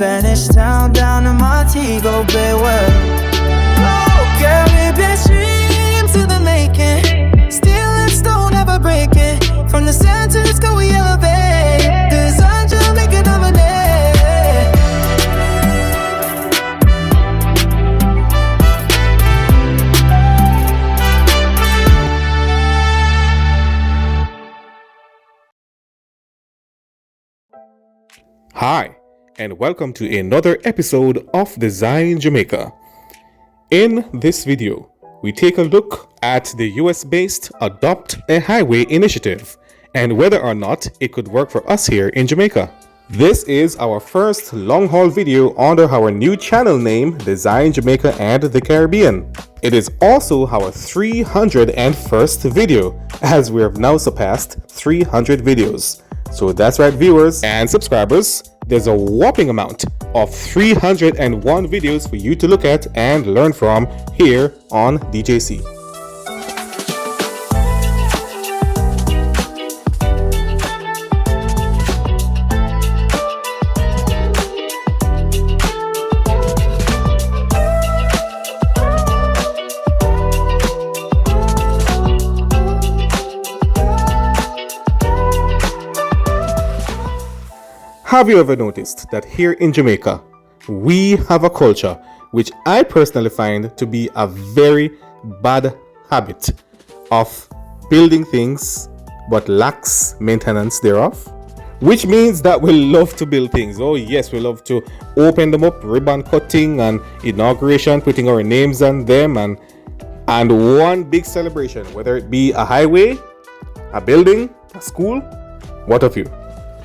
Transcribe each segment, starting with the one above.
Spanish town down in Montego Bay. Well, oh, Caribbean dreams in the making, steel and stone never breaking. From the San Francisco we elevate, design Jamaica dominate. Hi, and welcome to another episode of Design Jamaica. In this video, we take a look at the US-based Adopt a Highway initiative and whether or not it could work for us here in Jamaica. This is our first long-haul video under our new channel name, Design Jamaica and the Caribbean. It is also our 301st video, as we have now surpassed 300 videos. So that's right, viewers and subscribers, there's a whopping amount of 301 videos for you to look at and learn from here on DJC. Have you ever noticed that here in Jamaica, we have a culture which I personally find to be a very bad habit of building things but lacks maintenance thereof? Which means that we love to build things. Oh yes, we love to open them up, ribbon cutting and inauguration, putting our names on them and one big celebration, whether it be a highway, a building, a school, what of you?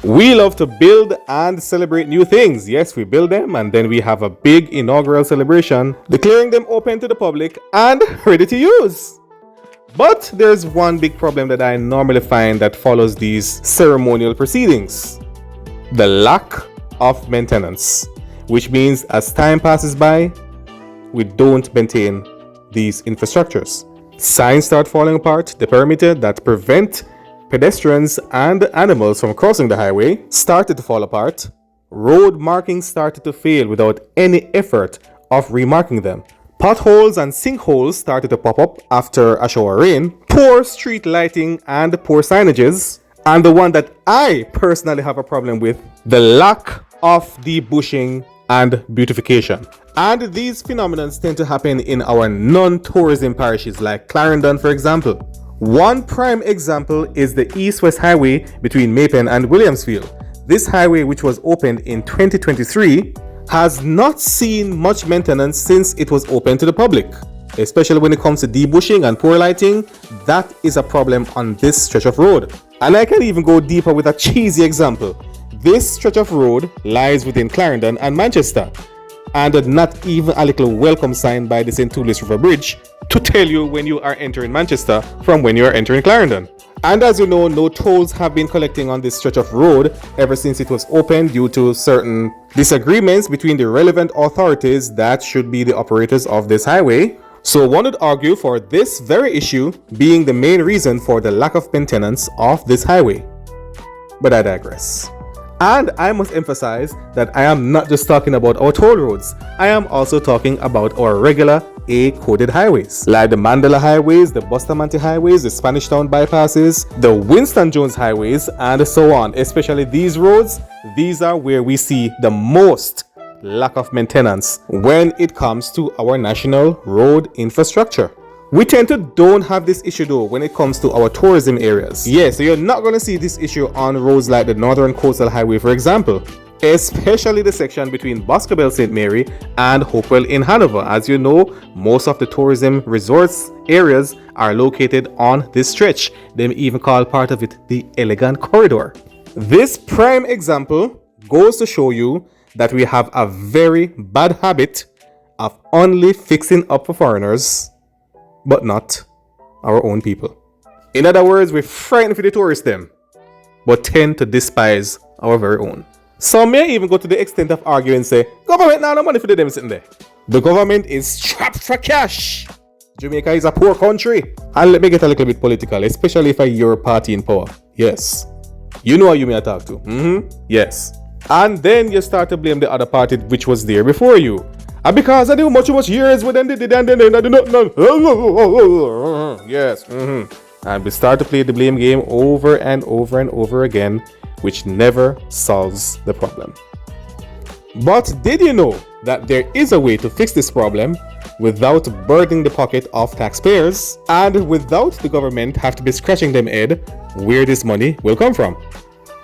We love to build and celebrate new things. Yes, we build them and then we have a big inaugural celebration, declaring them open to the public and ready to use. But there's one big problem that I normally find that follows these ceremonial proceedings: the lack of maintenance, which means as time passes by, we don't maintain these infrastructures. Signs start falling apart, the perimeter that prevent pedestrians and animals from crossing the highway started to fall apart. Road markings started to fail without any effort of remarking them. Potholes and sinkholes started to pop up after a shower rain. Poor street lighting and poor signages. And the one that I personally have a problem with, the lack of debushing and beautification. And these phenomena tend to happen in our non-tourism parishes like Clarendon, for example. One prime example is the East-West Highway between Maypen and Williamsfield. This highway, which was opened in 2023, has not seen much maintenance since it was open to the public. Especially when it comes to debushing and poor lighting, that is a problem on this stretch of road. And I can even go deeper with a cheesy example. This stretch of road lies within Clarendon and Manchester, and not even a little welcome sign by the St. Toulouse River Bridge to tell you when you are entering Manchester from when you are entering Clarendon. And as you know, no tolls have been collecting on this stretch of road ever since it was opened due to certain disagreements between the relevant authorities that should be the operators of this highway. So one would argue for this very issue being the main reason for the lack of maintenance of this highway. But I digress. And I must emphasize that I am not just talking about our toll roads. I am also talking about our regular A-coded highways, like the Mandela highways, the Bustamante highways, the Spanish Town bypasses, the Winston Jones highways, and so on. Especially these roads, these are where we see the most lack of maintenance when it comes to our national road infrastructure. We tend to don't have this issue though when it comes to our tourism areas. Yes, so you're not going to see this issue on roads like the Northern Coastal Highway, for example, especially the section between Boscobel St. Mary and Hopewell in Hanover. As you know, most of the tourism resorts areas are located on this stretch. They even call part of it the Elegant Corridor. This prime example goes to show you that we have a very bad habit of only fixing up for foreigners but not our own people. In other words, we're frightened for the tourists them, but tend to despise our very own. Some may even go to the extent of arguing and say, government now no money for them sitting there. The government is strapped for cash. Jamaica is a poor country. And let me get a little bit political, especially if you're a party in power. Yes. You know who you may talk to. Yes. And then you start to blame the other party which was there before you. And because I do much years with them, and I do not know. Yes. And we start to play the blame game over and over and over again, which never solves the problem. But did you know that there is a way to fix this problem without burdening the pocket of taxpayers and without the government have to be scratching them head where this money will come from?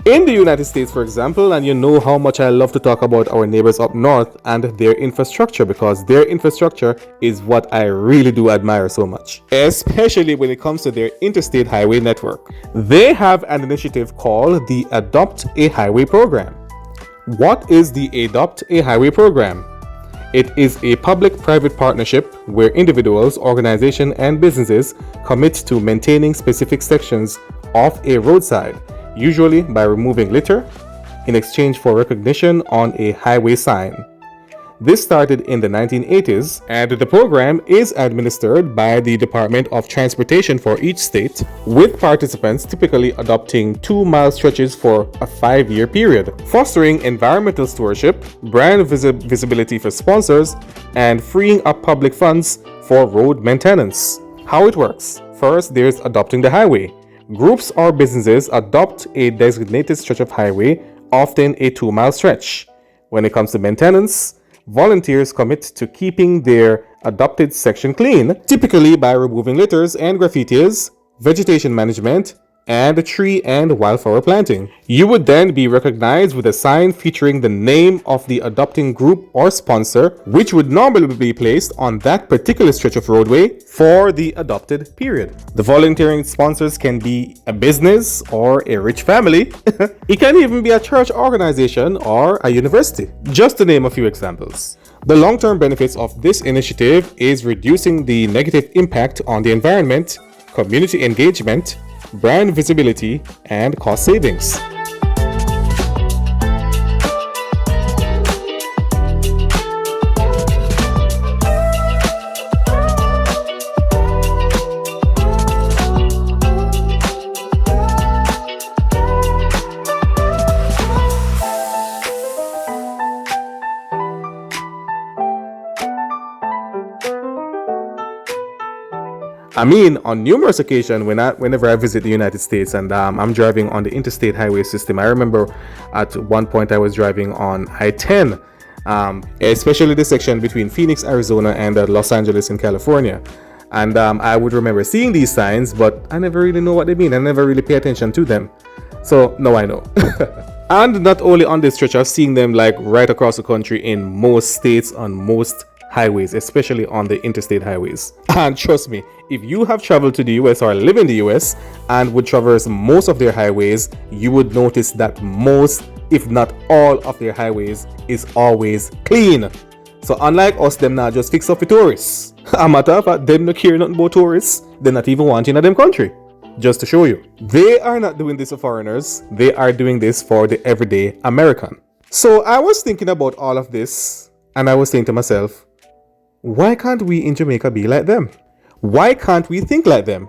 In the United States, for example, and you know how much I love to talk about our neighbors up north and their infrastructure, because their infrastructure is what I really do admire so much, especially when it comes to their interstate highway network. They have an initiative called the Adopt a Highway program. What is the Adopt a Highway program? It is a public-private partnership where individuals, organizations, and businesses commit to maintaining specific sections of a roadside, usually by removing litter in exchange for recognition on a highway sign. This started in the 1980s, and the program is administered by the Department of Transportation for each state, with participants typically adopting 2-mile stretches for a 5-year period, fostering environmental stewardship, brand visibility for sponsors, and freeing up public funds for road maintenance. How it works: first, there's adopting the highway. Groups or businesses adopt a designated stretch of highway, often a 2-mile stretch. When it comes to maintenance, volunteers commit to keeping their adopted section clean, typically by removing litters and graffitis, vegetation management, and tree and wildflower planting. You would then be recognized with a sign featuring the name of the adopting group or sponsor, which would normally be placed on that particular stretch of roadway for the adopted period. The volunteering sponsors can be a business or a rich family. It can even be a church organization or a university, just to name a few examples. The long-term benefits of this initiative is reducing the negative impact on the environment, community engagement, brand visibility, and cost savings. I mean, on numerous occasions, whenever I visit the United States and I'm driving on the interstate highway system, I remember at one point I was driving on I-10, especially the section between Phoenix, Arizona, and Los Angeles in California. And I would remember seeing these signs, but I never really know what they mean. I never really pay attention to them. So now I know. And not only on this stretch, I've seen them like right across the country in most states on most highways, especially on the interstate highways. And trust me, if you have traveled to the US or live in the US and would traverse most of their highways, you would notice that most, if not all, of their highways is always clean. So unlike us, them not just fix up for tourists. A matter of fact, them no care nothing about tourists. They're not even wanting in them country. Just to show you, they are not doing this for foreigners. They are doing this for the everyday American. So I was thinking about all of this, and I was saying to myself, why can't we in Jamaica be like them? Why can't we think like them?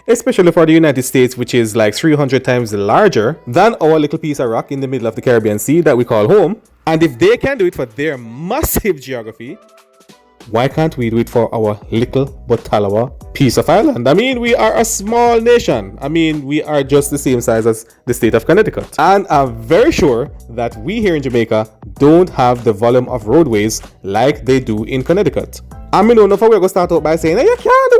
Especially for the United States, which is like 300 times larger than our little piece of rock in the middle of the Caribbean Sea that we call home. And if they can do it for their massive geography, why can't we do it for our little but Talawa piece of island? I mean, we are a small nation. I mean, we are just the same size as the state of Connecticut. And I'm very sure that we here in Jamaica don't have the volume of roadways like they do in Connecticut. I mean, no, we're going to start out by saying, hey, you can't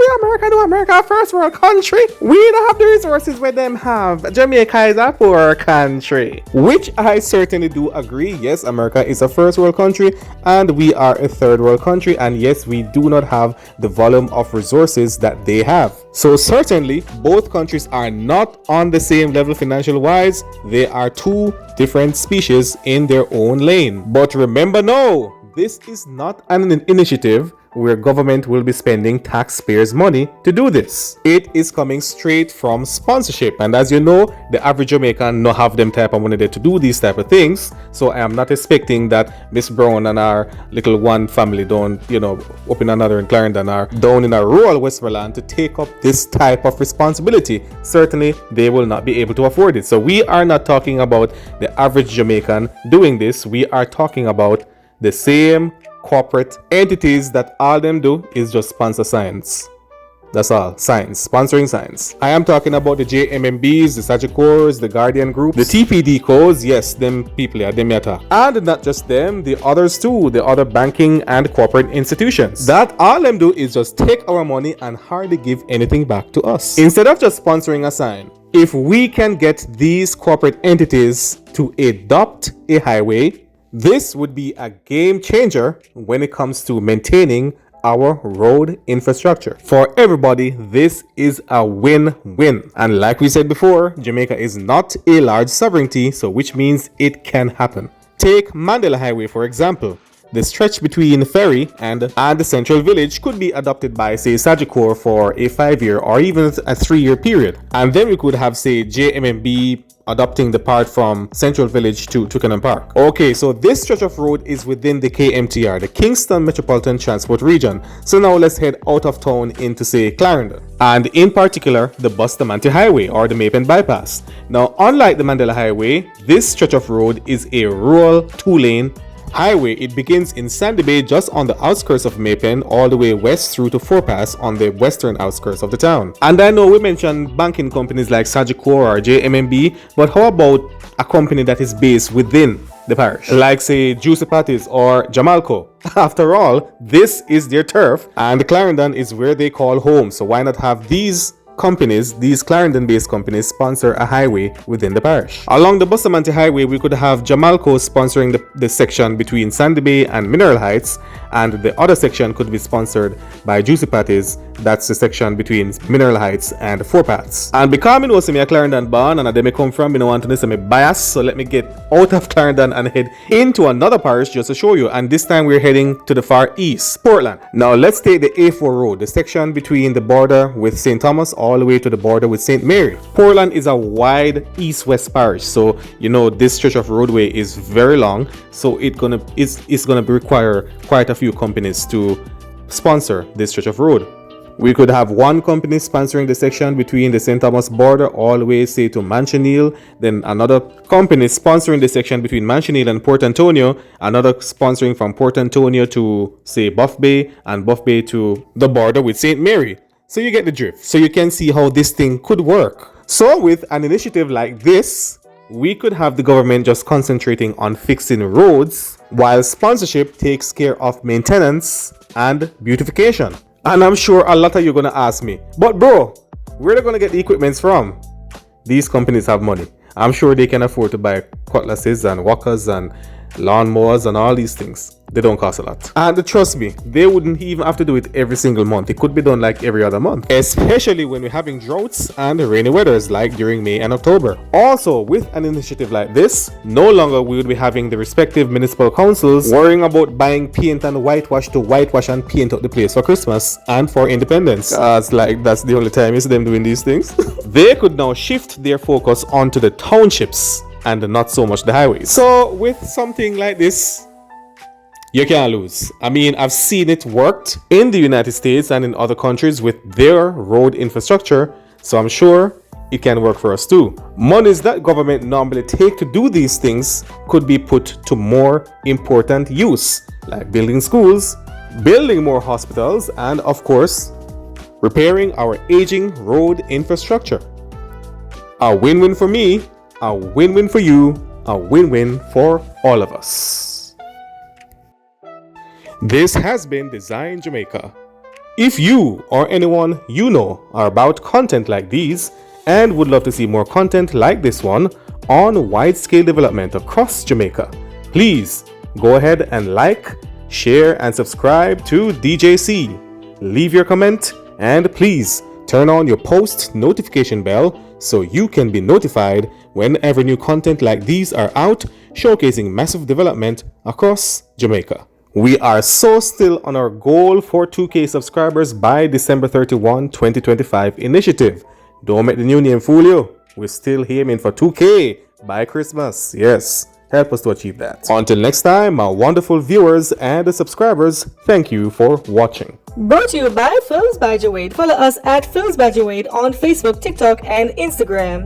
do America a first world country. We don't have the resources where them have. Jamaica is a poor country. Which I certainly do agree. Yes, America is a first world country and we are a third world country. And yes, we do not have the volume of resources that they have. So certainly, both countries are not on the same level financial wise. They are two different species in their own lane. But remember, no, this is not an initiative where government will be spending taxpayers' money to do this. It is coming straight from sponsorship, and as you know, the average Jamaican no have them type of money there to do these type of things. So I am not expecting that Miss Brown and our little one family don't, open another in Clarendon or down in a rural Westmoreland to take up this type of responsibility. Certainly, they will not be able to afford it. So we are not talking about the average Jamaican doing this. We are talking about the same corporate entities that all them do is just sponsor science. That's all. Science. Sponsoring science. I am talking about the JMMBs, the Sagicors, the Guardian Groups, the TPD codes. Yes, them people are them yata. And not just them, the others too, the other banking and corporate institutions. That all them do is just take our money and hardly give anything back to us. Instead of just sponsoring a sign, if we can get these corporate entities to adopt a highway, this would be a game changer when it comes to maintaining our road infrastructure. For everybody, this is a win-win. And like we said before, Jamaica is not a large sovereignty, so which means it can happen. Take Mandela Highway, for example. The stretch between Ferry and the Central Village could be adopted by, say, Sagicor for a 5-year or even a 3-year period. And then we could have, say, JMMB adopting the part from Central Village to Twickenham Park. Okay, so this stretch of road is within the KMTR, the Kingston Metropolitan Transport Region. So now let's head out of town into, say, Clarendon. And in particular, the Bustamante Highway or the Mapen Bypass. Now, unlike the Mandela Highway, this stretch of road is a rural 2-lane highway. It begins in Sandy Bay just on the outskirts of Mapen all the way west through to Forepass on the western outskirts of the town. And I know we mentioned banking companies like Sagicor or JMMB, but how about a company that is based within the parish, like say Giuseppe's or Jamalco? After all, this is their turf and Clarendon is where they call home, so why not have these companies, these Clarendon-based companies, sponsor a highway within the parish. Along the Bustamante Highway, we could have Jamalco sponsoring the section between Sandy Bay and Mineral Heights, and the other section could be sponsored by Giuseppe's. That's the section between Mineral Heights and Forepaths. And because I know I'm a Clarendon born and I may come from, I want to say I'm biased, so let me get out of Clarendon and head into another parish just to show you. And this time we're heading to the far east, Portland. Now let's take the A4 road, the section between the border with St. Thomas all the way to the border with St. Mary. Portland is a wide east-west parish, so this stretch of roadway is very long, so it's gonna require quite a few companies to sponsor this stretch of road. We could have one company sponsoring the section between the St. Thomas border all the way, say, to Manchonil, then another company sponsoring the section between Manchonil and Port Antonio, another sponsoring from Port Antonio to, say, Buff Bay, and Buff Bay to the border with St. Mary. So you get the drift. So you can see how this thing could work. So with an initiative like this, we could have the government just concentrating on fixing roads while sponsorship takes care of maintenance and beautification. And I'm sure a lot of you are going to ask me, but bro, where are they going to get the equipments from? These companies have money. I'm sure they can afford to buy cutlasses and walkers and lawnmowers and all these things. They don't cost a lot. And trust me, they wouldn't even have to do it every single month. It could be done like every other month, especially when we're having droughts and rainy weathers like during May and October. Also, with an initiative like this, no longer we would be having the respective municipal councils worrying about buying paint and whitewash to whitewash and paint up the place for Christmas and for Independence. That's the only time you see them doing these things. They could now shift their focus onto the townships and not so much the highways. So with something like this, you can't lose. I mean, I've seen it worked in the United States and in other countries with their road infrastructure, so I'm sure it can work for us too. Monies that government normally take to do these things could be put to more important use, like building schools, building more hospitals, and of course, repairing our aging road infrastructure. A win-win for me, a win-win for you, a win-win for all of us. This has been Design Jamaica. If you or anyone you know are about content like these and would love to see more content like this one on wide-scale development across Jamaica, please go ahead and like, share, and subscribe to DJC. Leave your comment and please turn on your post notification bell so you can be notified whenever new content like these are out showcasing massive development across Jamaica. We are so still on our goal for 2K subscribers by December 31, 2025 initiative. Don't make the new name fool you. We're still aiming for 2K by Christmas. Yes, help us to achieve that. Until next time, my wonderful viewers and subscribers, thank you for watching. Brought to you by Films by Jawade. Follow us at Films by Jawade on Facebook, TikTok, and Instagram.